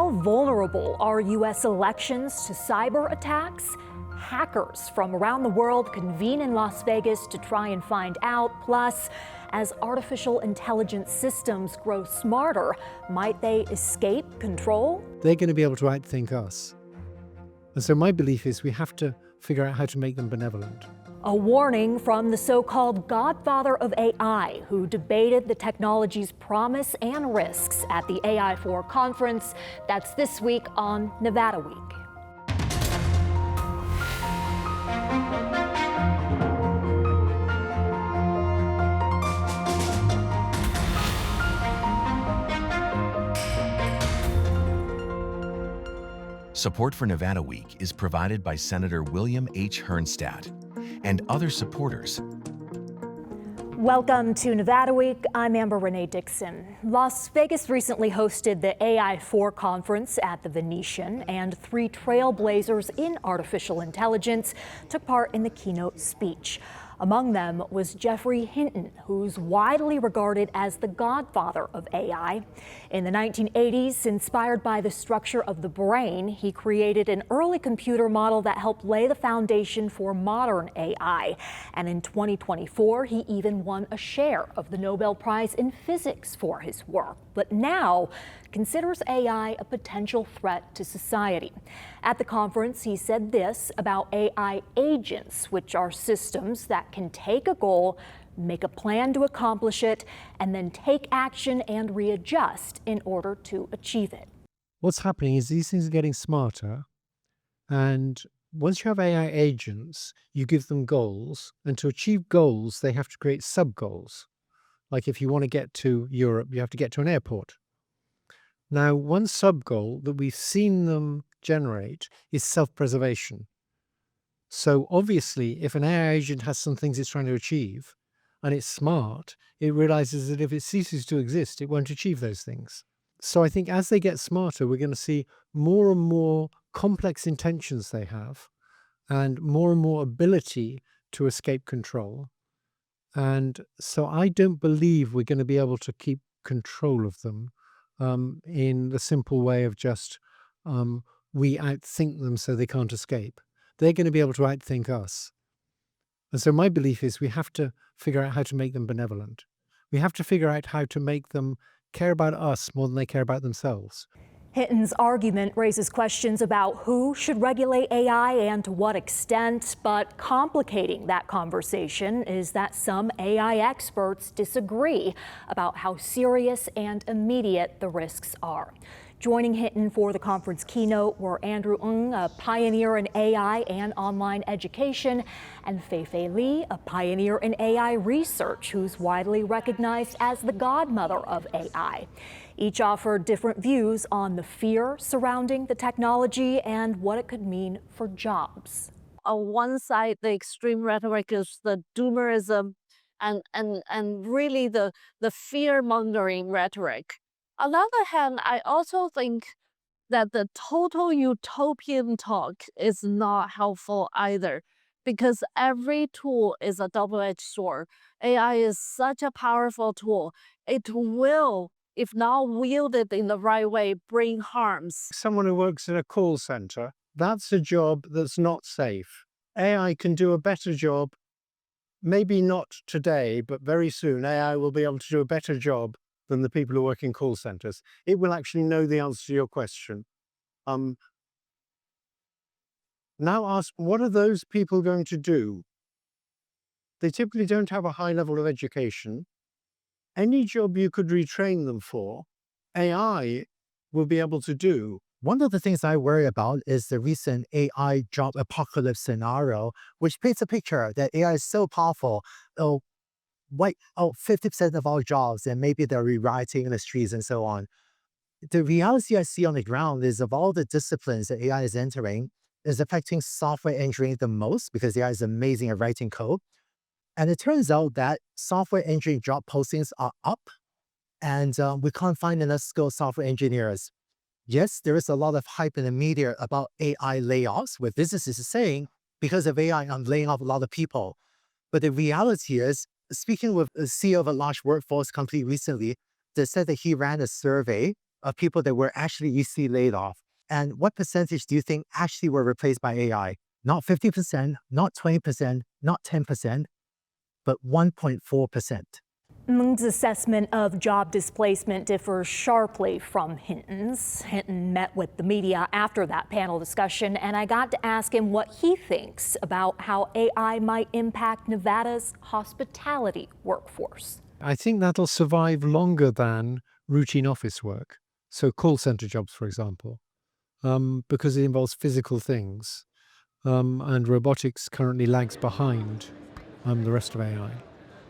How vulnerable are U.S. elections to cyber attacks? Hackers from around the world convene in Las Vegas to try and find out. Plus, as artificial intelligence systems grow smarter, might they escape control? They're going to be able to outthink us. And so my belief is we have to figure out how to make them benevolent. A warning from the so-called godfather of AI, who debated the technology's promise and risks at the AI4 conference. That's this week on Nevada Week. Support for Nevada Week is provided by Senator William H. Hernnstadt and other supporters. Welcome to Nevada Week. I'm Amber Renee Dixon. Las Vegas recently hosted the AI4 conference at the Venetian, and 3 trailblazers in artificial intelligence took part in the keynote speech. Among them was Geoffrey Hinton, who's widely regarded as the godfather of AI. In the 1980s, inspired by the structure of the brain, he created an early computer model that helped lay the foundation for modern AI. And in 2024, he even won a share of the Nobel Prize in Physics for his work. But now considers AI a potential threat to society. At the conference, he said this about AI agents, which are systems that can take a goal, make a plan to accomplish it, and then take action and readjust in order to achieve it. What's happening is these things are getting smarter, and once you have AI agents, you give them goals, and to achieve goals, they have to create sub-goals. Like if you want to get to Europe, you have to get to an airport. Now, one sub-goal that we've seen them generate is self-preservation. So obviously, if an AI agent has some things it's trying to achieve, and it's smart, it realizes that if it ceases to exist, it won't achieve those things. So I think as they get smarter, we're going to see more and more complex intentions they have, and more ability to escape control. And so I don't believe we're going to be able to keep control of them in the simple way of just we outthink them so they can't escape. They're going to be able to outthink us. And so my belief is we have to figure out how to make them benevolent. We have to figure out how to make them care about us more than they care about themselves. Hinton's argument raises questions about who should regulate AI and to what extent, but complicating that conversation is that some AI experts disagree about how serious and immediate the risks are. Joining Hinton for the conference keynote were Andrew Ng, a pioneer in AI and online education, and Fei-fei Li, a pioneer in AI research who's widely recognized as the godmother of AI. Each offered different views on the fear surrounding the technology and what it could mean for jobs. On one side, the extreme rhetoric is the doomerism and really the fear-mongering rhetoric. On the other hand, I also think that the total utopian talk is not helpful either, because every tool is a double-edged sword. AI is such a powerful tool. It will, if not wielded in the right way, bring harms. Someone who works in a call center, that's a job that's not safe. AI can do a better job, maybe not today, but very soon AI will be able to do a better job than the people who work in call centers. It will actually know the answer to your question. Now ask, what are those people going to do? They typically don't have a high level of education. Any job you could retrain them for, AI will be able to do. One of the things I worry about is the recent AI job apocalypse scenario, which paints a picture that AI is so powerful. 50% of all jobs, and maybe they're rewriting industries and so on. The reality I see on the ground is of all the disciplines that AI is entering, is affecting software engineering the most because AI is amazing at writing code. And it turns out that software engineering job postings are up, and we can't find enough skilled software engineers. Yes, there is a lot of hype in the media about AI layoffs, where businesses are saying, because of AI, I'm laying off a lot of people. But the reality is, speaking with a CEO of a large workforce company recently, they said that he ran a survey of people that were actually easily laid off? And what percentage do you think actually were replaced by AI? Not 50%, not 20%, not 10%, but 1.4%. Moon's assessment of job displacement differs sharply from Hinton's. Hinton met with the media after that panel discussion, and I got to ask him what he thinks about how AI might impact Nevada's hospitality workforce. I think that'll survive longer than routine office work. So call center jobs, for example, because it involves physical things. And robotics currently lags behind the rest of AI.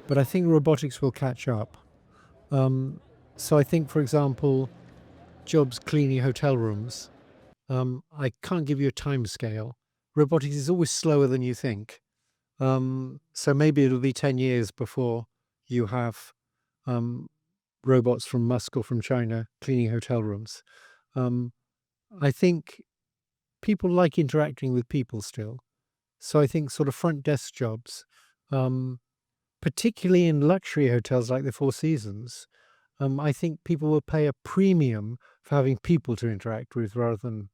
But I think robotics will catch up. So I think, for example, jobs cleaning hotel rooms, I can't give you a time scale. Robotics is always slower than you think. So maybe it'll be 10 years before you have robots from Musk or from China cleaning hotel rooms. I think people like interacting with people still. So I think sort of front desk jobs, particularly in luxury hotels like the Four Seasons, I think people will pay a premium for having people to interact with rather than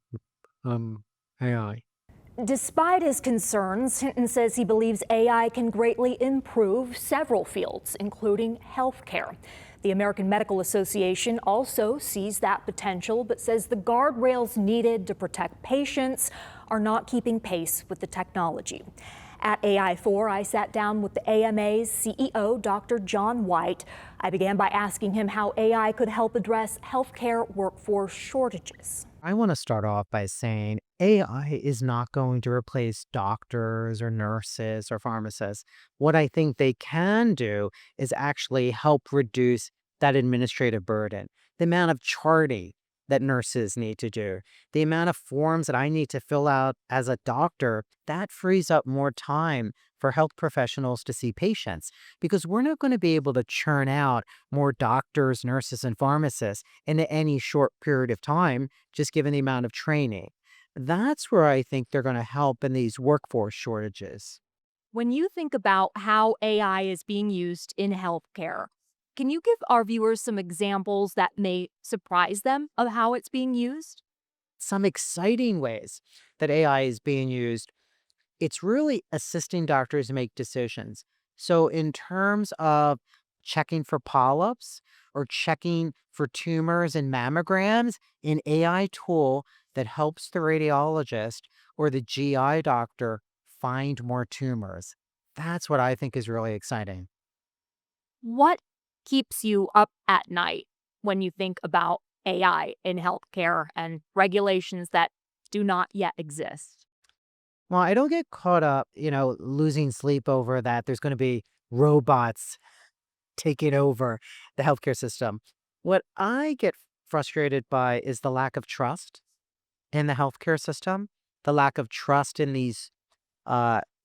AI. Despite his concerns, Hinton says he believes AI can greatly improve several fields, including healthcare. The American Medical Association also sees that potential, but says the guardrails needed to protect patients are not keeping pace with the technology. At AI4, I sat down with the AMA's CEO, Dr. John White. I began by asking him how AI could help address healthcare workforce shortages. I want to start off by saying AI is not going to replace doctors or nurses or pharmacists. What I think they can do is actually help reduce that administrative burden, the amount of charting that nurses need to do, the amount of forms that I need to fill out as a doctor, that frees up more time for health professionals to see patients because we're not going to be able to churn out more doctors, nurses, and pharmacists in any short period of time, just given the amount of training. That's where I think they're going to help in these workforce shortages. When you think about how AI is being used in healthcare, can you give our viewers some examples that may surprise them of how it's being used? Some exciting ways that AI is being used, it's really assisting doctors make decisions. So, in terms of checking for polyps or checking for tumors and mammograms, an AI tool that helps the radiologist or the GI doctor find more tumors. That's what I think is really exciting. What keeps you up at night when you think about AI in healthcare and regulations that do not yet exist? Well, I don't get caught up, losing sleep over that there's going to be robots taking over the healthcare system. What I get frustrated by is the lack of trust in the healthcare system, the lack of trust in these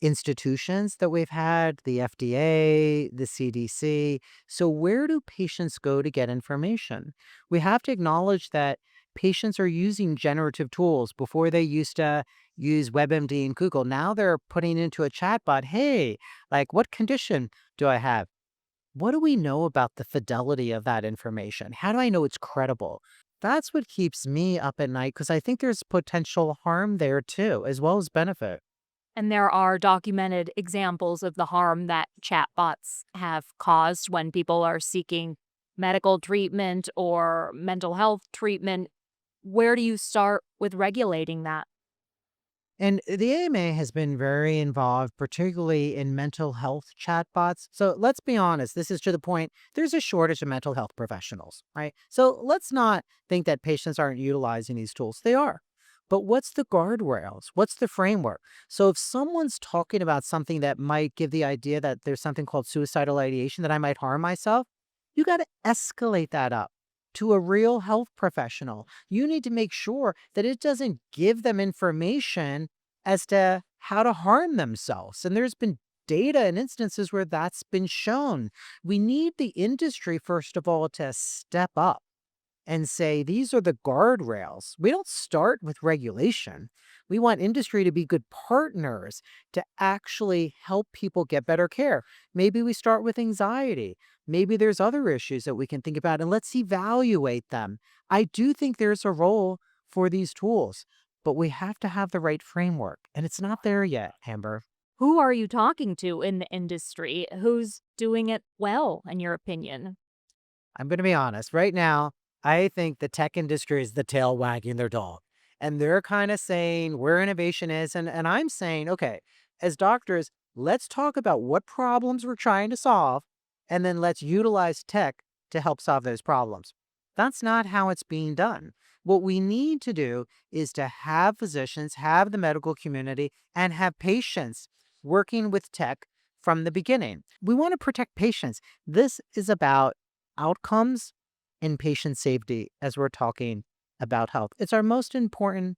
institutions that we've had, the FDA, the CDC. So, where do patients go to get information? We have to acknowledge that patients are using generative tools. Before they used to use WebMD and Google. Now they're putting into a chatbot, hey, like what condition do I have? What do we know about the fidelity of that information? How do I know it's credible? That's what keeps me up at night because I think there's potential harm there too, as well as benefit. And there are documented examples of the harm that chatbots have caused when people are seeking medical treatment or mental health treatment. Where do you start with regulating that? And the AMA has been very involved, particularly in mental health chatbots. So let's be honest, this is to the point there's a shortage of mental health professionals, right? So let's not think that patients aren't utilizing these tools. They are. But what's the guardrails? What's the framework? So if someone's talking about something that might give the idea that there's something called suicidal ideation, that I might harm myself, you got to escalate that up to a real health professional. You need to make sure that it doesn't give them information as to how to harm themselves. And there's been data and instances where that's been shown. We need the industry, first of all, to step up and say, these are the guardrails. We don't start with regulation. We want industry to be good partners to actually help people get better care. Maybe we start with anxiety. Maybe there's other issues that we can think about, and let's evaluate them. I do think there's a role for these tools, but we have to have the right framework, and it's not there yet, Amber. Who are you talking to in the industry? Who's doing it well, in your opinion? I'm going to be honest. Right now, I think the tech industry is the tail wagging their dog. And they're kind of saying where innovation is. And I'm saying, okay, as doctors, let's talk about what problems we're trying to solve, and then let's utilize tech to help solve those problems. That's not how it's being done. What we need to do is to have physicians, have the medical community, and have patients working with tech from the beginning. We want to protect patients. This is about outcomes and patient safety as we're talking about health. It's our most important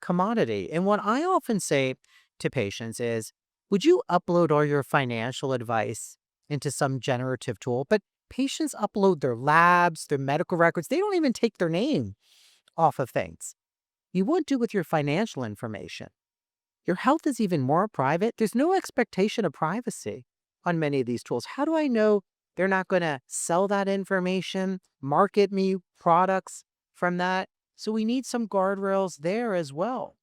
commodity. And what I often say to patients is, would you upload all your financial advice into some generative tool? But patients upload their labs, their medical records. They don't even take their name off of things. You won't do with your financial information. Your health is even more private. There's no expectation of privacy on many of these tools. How do I know they're not going to sell that information, market me products from that? So we need some guardrails there as well.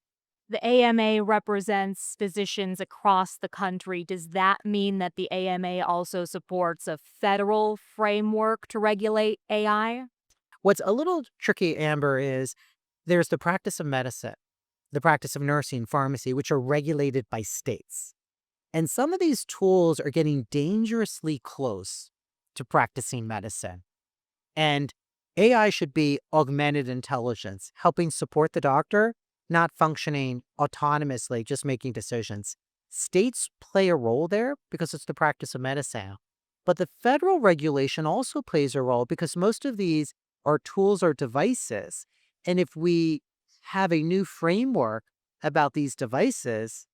The AMA represents physicians across the country. Does that mean that the AMA also supports a federal framework to regulate AI? What's a little tricky, Amber, is there's the practice of medicine, the practice of nursing, pharmacy, which are regulated by states. And some of these tools are getting dangerously close to practicing medicine. And AI should be augmented intelligence, helping support the doctor, not functioning autonomously, just making decisions. States play a role there because it's the practice of medicine. But the federal regulation also plays a role because most of these are tools or devices. And if we have a new framework about these devices,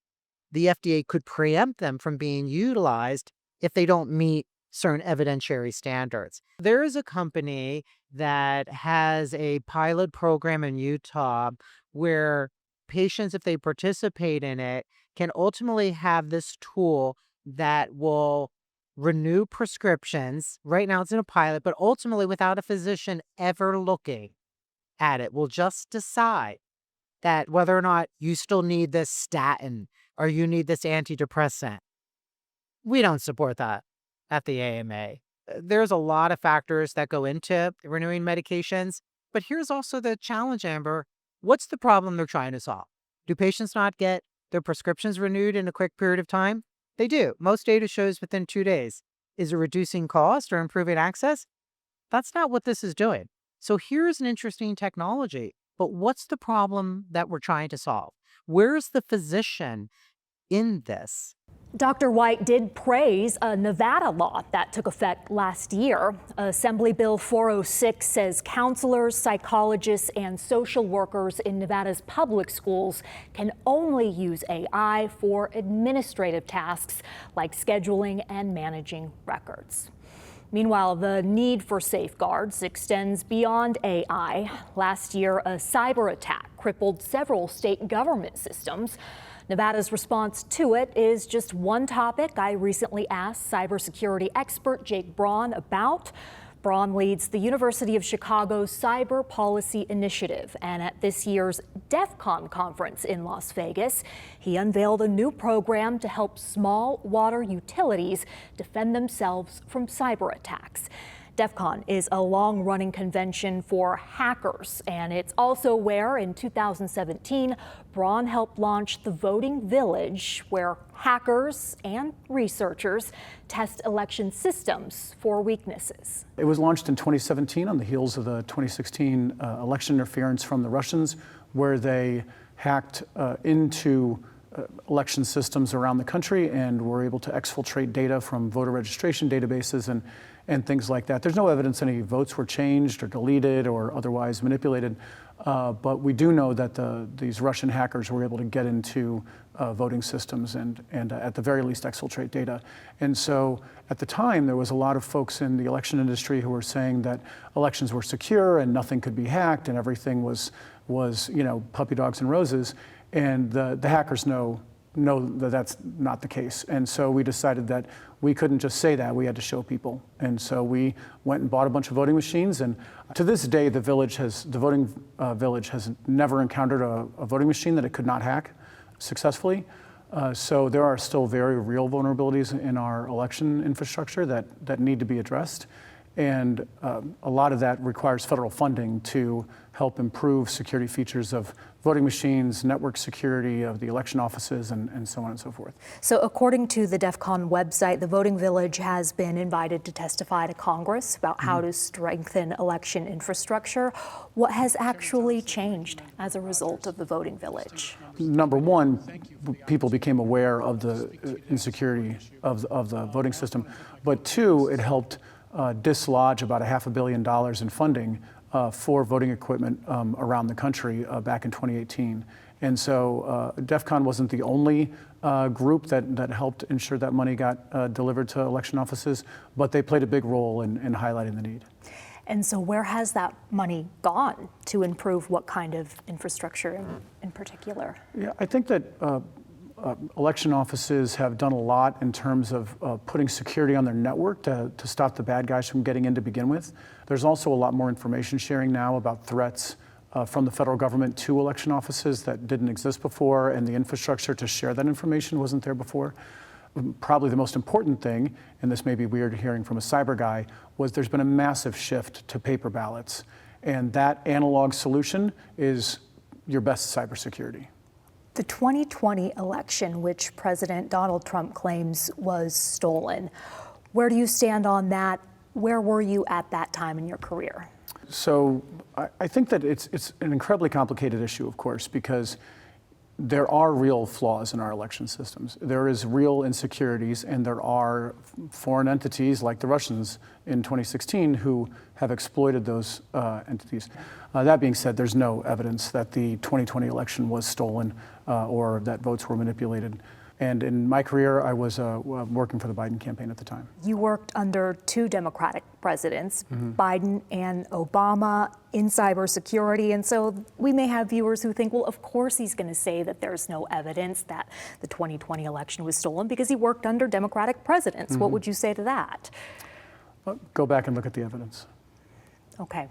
the FDA could preempt them from being utilized if they don't meet certain evidentiary standards. There is a company that has a pilot program in Utah where patients, if they participate in it, can ultimately have this tool that will renew prescriptions. Right now it's in a pilot, but ultimately without a physician ever looking at it, will just decide that whether or not you still need this statin or you need this antidepressant. We don't support that at the AMA. There's a lot of factors that go into renewing medications, but here's also the challenge, Amber. What's the problem they're trying to solve? Do patients not get their prescriptions renewed in a quick period of time? They do. Most data shows within 2 days. Is it reducing cost or improving access? That's not what this is doing. So here's an interesting technology, but what's the problem that we're trying to solve? Where's the physician in this? Dr. White did praise a Nevada law that took effect last year. Assembly Bill 406 says counselors, psychologists, and social workers in Nevada's public schools can only use AI for administrative tasks like scheduling and managing records. Meanwhile, the need for safeguards extends beyond AI. Last year, a cyber attack crippled several state government systems. Nevada's response to it is just one topic I recently asked cybersecurity expert Jake Braun about. Braun leads the University of Chicago's Cyber Policy Initiative, and at this year's DEF CON conference in Las Vegas, he unveiled a new program to help small water utilities defend themselves from cyber attacks. DEF CON is a long-running convention for hackers, and it's also where, in 2017, Braun helped launch the Voting Village, where hackers and researchers test election systems for weaknesses. It was launched in 2017 on the heels of the 2016 election interference from the Russians, where they hacked into election systems around the country and were able to exfiltrate data from voter registration databases and things like that. There's no evidence any votes were changed or deleted or otherwise manipulated, But we do know that these Russian hackers were able to get into voting systems and at the very least exfiltrate data. And so at the time, there was a lot of folks in the election industry who were saying that elections were secure and nothing could be hacked and everything was puppy dogs and roses. And the hackers know that that's not the case. And so we decided that we couldn't just say that, we had to show people. And so we went and bought a bunch of voting machines. And to this day, the voting village has never encountered a voting machine that it could not hack successfully. So there are still very real vulnerabilities in our election infrastructure that need to be addressed. And a lot of that requires federal funding to help improve security features of voting machines, network security of the election offices, and so on and so forth. So according to the DEF CON website, the Voting Village has been invited to testify to Congress about how to strengthen election infrastructure. What has actually changed as a result of the Voting Village? Number one, people became aware of the insecurity of the voting system. But two, it helped dislodge about $500 million in funding for voting equipment around the country back in 2018. And so DEF CON wasn't the only group that helped ensure that money got delivered to election offices, but they played a big role in highlighting the need. And so where has that money gone to improve what kind of infrastructure in particular? Yeah, I think that election offices have done a lot in terms of putting security on their network to stop the bad guys from getting in to begin with. There's also a lot more information sharing now about threats from the federal government to election offices that didn't exist before, and the infrastructure to share that information wasn't there before. Probably the most important thing, and this may be weird hearing from a cyber guy, was there's been a massive shift to paper ballots. And that analog solution is your best cybersecurity. The 2020 election, which President Donald Trump claims was stolen, where do you stand on that? Where were you at that time in your career? So I think that it's an incredibly complicated issue, of course, because there are real flaws in our election systems. There is real insecurities, and there are foreign entities like the Russians in 2016 who have exploited those entities. That being said, there's no evidence that the 2020 election was stolen or that votes were manipulated. And in my career, I was working for the Biden campaign at the time. You worked under two Democratic presidents, Biden and Obama, in cybersecurity. And so we may have viewers who think, well, of course he's going to say that there's no evidence that the 2020 election was stolen because he worked under Democratic presidents. What would you say to that? Go back and look at the evidence. Okay.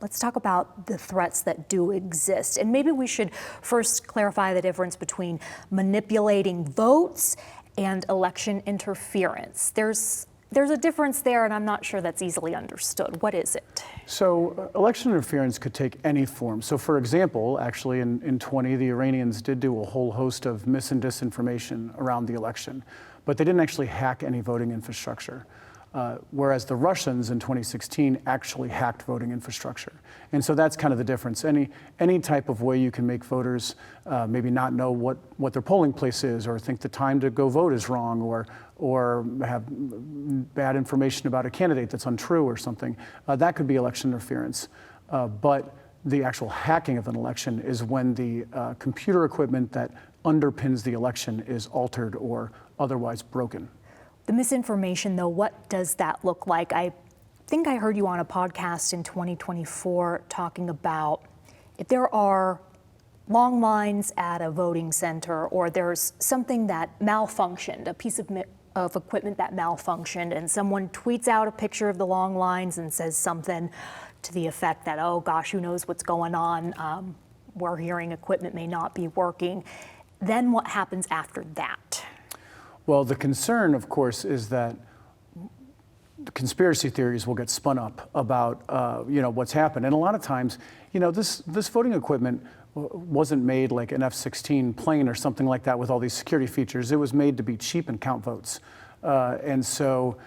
Let's talk about the threats that do exist. And maybe we should first clarify the difference between manipulating votes and election interference. There's a difference there, and I'm not sure that's easily understood. What is it? So election interference could take any form. So for example, actually in 20, the Iranians did do a whole host of mis and disinformation around the election, but they didn't actually hack any voting infrastructure. Whereas the Russians in 2016 actually hacked voting infrastructure. And so that's kind of the difference. Any type of way you can make voters maybe not know what their polling place is, or think the time to go vote is wrong, or have bad information about a candidate that's untrue or something, that could be election interference. But the actual hacking of an election is when the computer equipment that underpins the election is altered or otherwise broken. The misinformation, though, what does that look like? I think I heard you on a podcast in 2024 talking about if there are long lines at a voting center, or there's something that malfunctioned, a piece of equipment that malfunctioned, and someone tweets out a picture of the long lines and says something to the effect that, oh gosh, who knows what's going on, we're hearing equipment may not be working. Then what happens after that? Well, the concern, of course, is that the conspiracy theories will get spun up about what's happened. And a lot of times, this voting equipment wasn't made like an F-16 plane or something like that with all these security features. It was made to be cheap and count votes. And so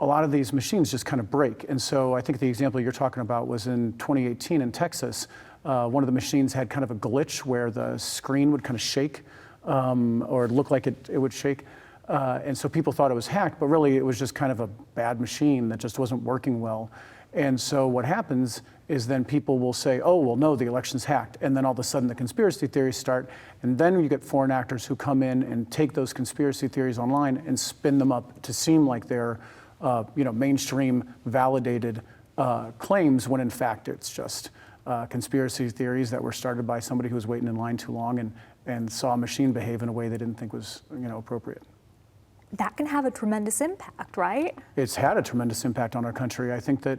a lot of these machines just kind of break. And so I think the example you're talking about was in 2018 in Texas. One of the machines had kind of a glitch where the screen would kind of shake, or look like it would shake. And so people thought it was hacked, but really it was just kind of a bad machine that just wasn't working well. And so what happens is then people will say, oh, well, no, the election's hacked. And then all of a sudden the conspiracy theories start. And then you get foreign actors who come in and take those conspiracy theories online and spin them up to seem like they're mainstream validated claims, when in fact it's just conspiracy theories that were started by somebody who was waiting in line too long and saw a machine behave in a way they didn't think was appropriate. That can have a tremendous impact, right? It's had a tremendous impact on our country. I think that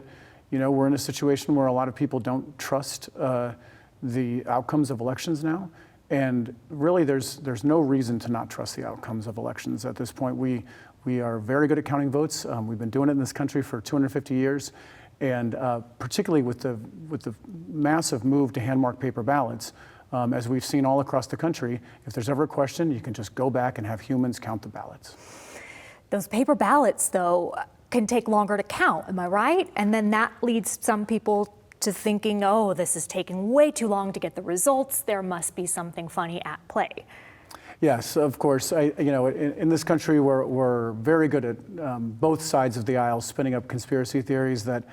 we're in a situation where a lot of people don't trust the outcomes of elections now. And really, there's no reason to not trust the outcomes of elections at this point. We are very good at counting votes. We've been doing it in this country for 250 years. And particularly with the massive move to hand-marked paper ballots, as we've seen all across the country, if there's ever a question, you can just go back and have humans count the ballots. Those paper ballots, though, can take longer to count, am I right? And then that leads some people to thinking, oh, this is taking way too long to get the results. There must be something funny at play. Yes, of course. In this country, we're very good at both sides of the aisle spinning up conspiracy theories that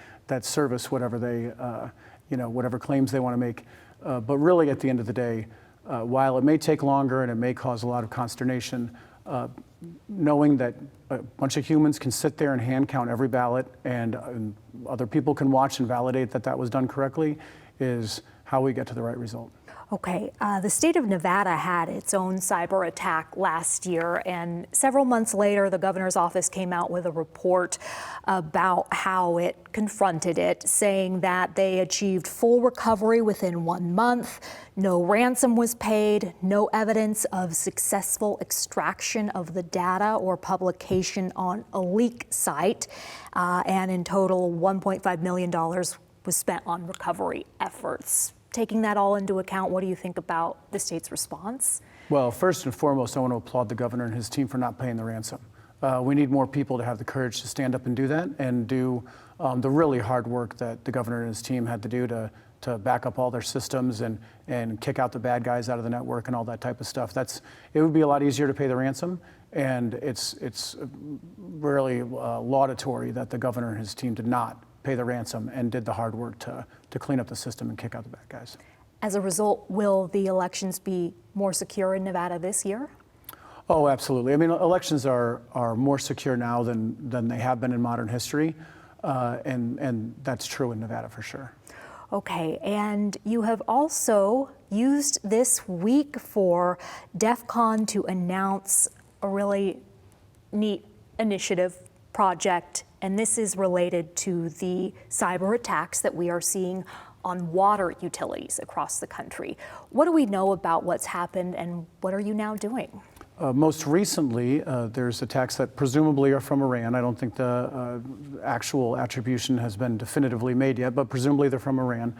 service whatever they, whatever claims they want to make. But really, at the end of the day, while it may take longer and it may cause a lot of consternation, knowing that a bunch of humans can sit there and hand count every ballot and other people can watch and validate that was done correctly is how we get to the right result. Okay, the state of Nevada had its own cyber attack last year, and several months later, the governor's office came out with a report about how it confronted it, saying that they achieved full recovery within 1 month, no ransom was paid, no evidence of successful extraction of the data or publication on a leak site, and in total, $1.5 million was spent on recovery efforts. Taking that all into account, what do you think about the state's response? Well, first and foremost, I want to applaud the governor and his team for not paying the ransom. We need more people to have the courage to stand up and do that and do the really hard work that the governor and his team had to do to back up all their systems and kick out the bad guys out of the network and all that type of stuff. It would be a lot easier to pay the ransom, and it's really laudatory that the governor and his team did not pay the ransom and did the hard work to clean up the system and kick out the bad guys. As a result, will the elections be more secure in Nevada this year? Oh, absolutely. I mean, elections are more secure now than they have been in modern history, and that's true in Nevada for sure. Okay, and you have also used this week for DEF CON to announce a really neat initiative project, and this is related to the cyber attacks that we are seeing on water utilities across the country. What do we know about what's happened, and what are you now doing? Most recently, there's attacks that presumably are from Iran. I don't think the actual attribution has been definitively made yet, but presumably they're from Iran.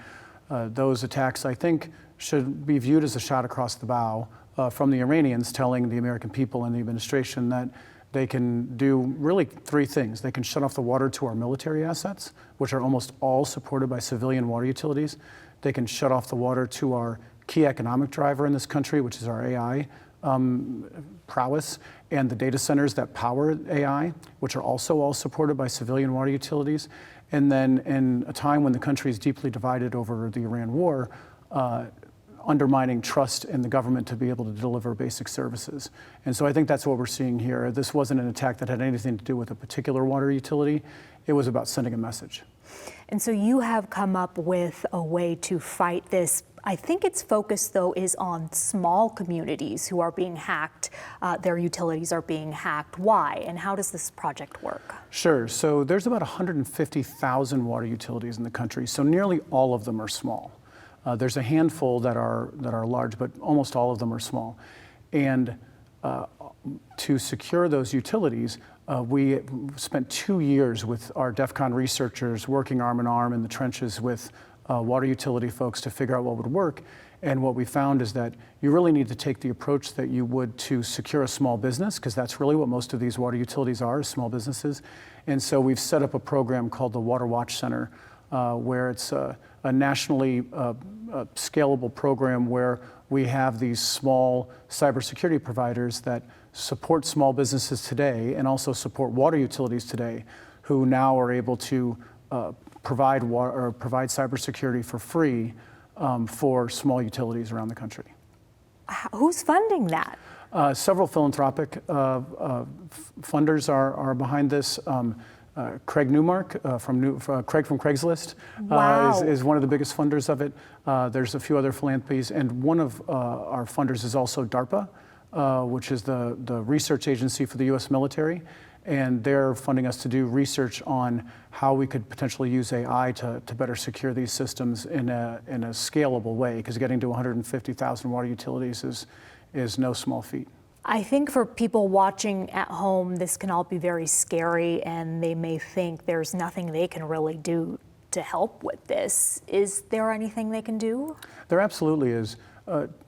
Those attacks, I think, should be viewed as a shot across the bow from the Iranians telling the American people and the administration that they can do really 3 things. They can shut off the water to our military assets, which are almost all supported by civilian water utilities. They can shut off the water to our key economic driver in this country, which is our AI prowess, and the data centers that power AI, which are also all supported by civilian water utilities. And then in a time when the country is deeply divided over the Iran war, undermining trust in the government to be able to deliver basic services. And so I think that's what we're seeing here. This wasn't an attack that had anything to do with a particular water utility. It was about sending a message. And so you have come up with a way to fight this. I think its focus, though, is on small communities who are being hacked. Their utilities are being hacked. Why? And how does this project work? Sure. So there's about 150,000 water utilities in the country. So nearly all of them are small. There's a handful that are large, but almost all of them are small. And to secure those utilities, we spent 2 years with our DEF CON researchers working arm in arm in the trenches with water utility folks to figure out what would work. And what we found is that you really need to take the approach that you would to secure a small business, because that's really what most of these water utilities are, small businesses. And so we've set up a program called the Water Watch Center, where it's a nationally scalable program where we have these small cybersecurity providers that support small businesses today and also support water utilities today, who now are able to provide cybersecurity for free for small utilities around the country. Who's funding that? Several philanthropic funders are behind this. Craig Newmark Craig from Craigslist Wow. is one of the biggest funders of it. There's a few other philanthropies, and one of our funders is also DARPA, which is the research agency for the U.S. military, and they're funding us to do research on how we could potentially use AI to better secure these systems in a scalable way, because getting to 150,000 water utilities is no small feat. I think for people watching at home, this can all be very scary, and they may think there's nothing they can really do to help with this. Is there anything they can do? There absolutely is.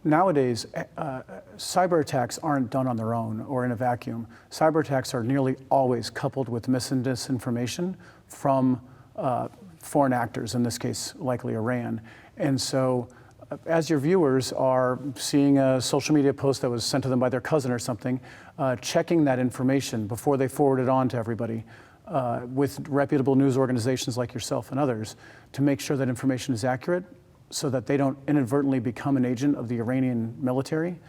Nowadays, cyber attacks aren't done on their own or in a vacuum. Cyber attacks are nearly always coupled with mis and disinformation from foreign actors, in this case, likely Iran. And so, as your viewers are seeing a social media post that was sent to them by their cousin or something, checking that information before they forward it on to everybody with reputable news organizations like yourself and others to make sure that information is accurate so that they don't inadvertently become an agent of the Iranian military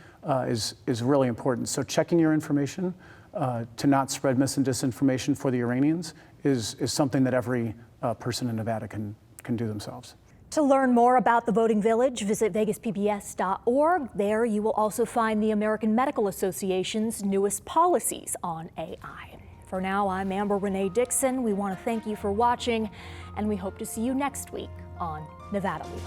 is really important. So checking your information to not spread mis and disinformation for the Iranians is something that every person in Nevada can do themselves. To learn more about the Voting Village, visit vegaspbs.org. There you will also find the American Medical Association's newest policies on AI. For now, I'm Amber Renee Dixon. We want to thank you for watching, and we hope to see you next week on Nevada Week.